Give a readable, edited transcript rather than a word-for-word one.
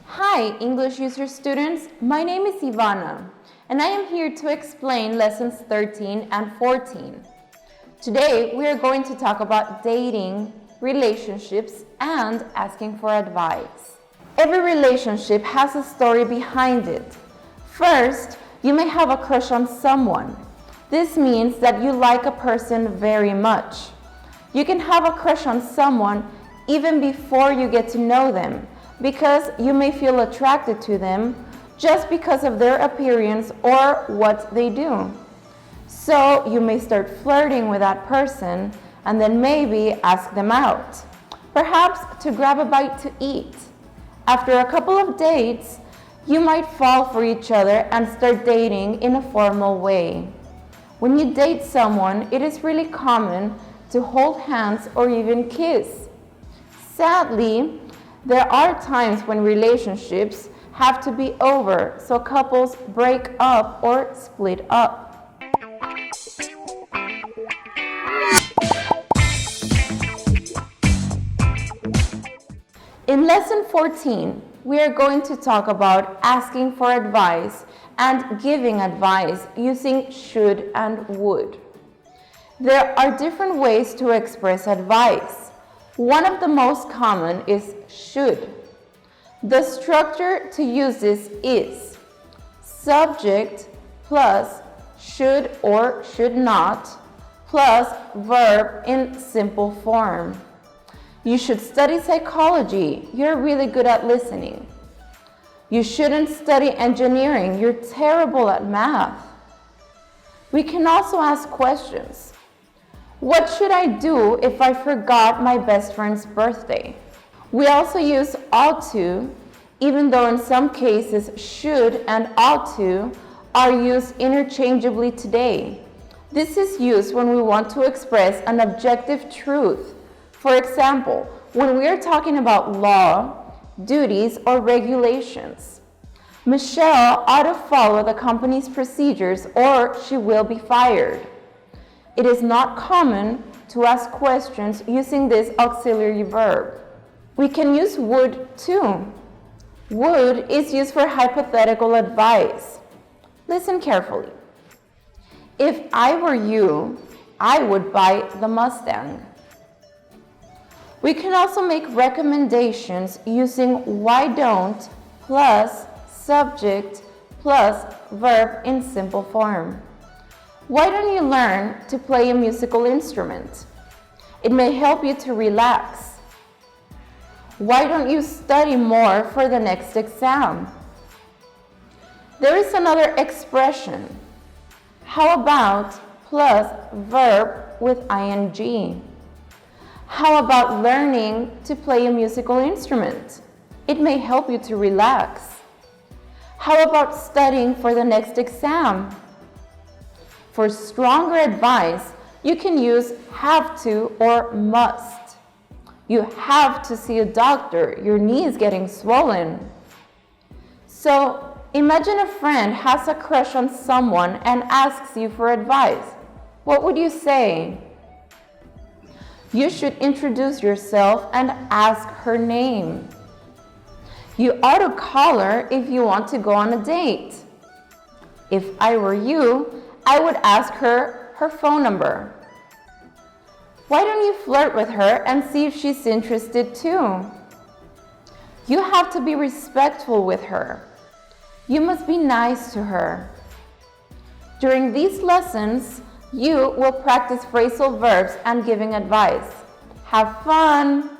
Hi, English user students. My name is Ivana, and I am here to explain lessons 13 and 14. Today, we are going to talk about dating, relationships, and asking for advice. Every relationship has a story behind it. First, you may have a crush on someone. This means that you like a person very much. You can have a crush on someone even before you get to know them, because you may feel attracted to them just because of their appearance or what they do. So you may start flirting with that person and then maybe ask them out, perhaps to grab a bite to eat. After a couple of dates, you might fall for each other and start dating in a formal way. When you date someone, it is really common to hold hands or even kiss. Sadly, there are times when relationships have to be over, so couples break up or split up. In lesson 14, we are going to talk about asking for advice and giving advice using should and would. There are different ways to express advice. One of the most common is should. The structure to use this is subject plus should or should not plus verb in simple form. You should study psychology. You're really good at listening. You shouldn't study engineering. You're terrible at math. We can also ask questions. What should I do if I forgot my best friend's birthday? We also use ought to, even though in some cases should and ought to are used interchangeably today. This is used when we want to express an objective truth. For example, when we are talking about law, duties, or regulations. Michelle ought to follow the company's procedures or she will be fired. It is not common to ask questions using this auxiliary verb. We can use would too. Would is used for hypothetical advice. Listen carefully. If I were you, I would buy the Mustang. We can also make recommendations using why don't plus subject plus verb in simple form. Why don't you learn to play a musical instrument? It may help you to relax. Why don't you study more for the next exam? There is another expression. How about plus verb with ing? How about learning to play a musical instrument? It may help you to relax. How about studying for the next exam? For stronger advice, you can use have to or must. You have to see a doctor. Your knee is getting swollen. So imagine a friend has a crush on someone and asks you for advice. What would you say? You should introduce yourself and ask her name. You ought to call her if you want to go on a date. If I were you, I would ask her phone number. Why don't you flirt with her and see if she's interested too? You have to be respectful with her. You must be nice to her. During these lessons, you will practice phrasal verbs and giving advice. Have fun!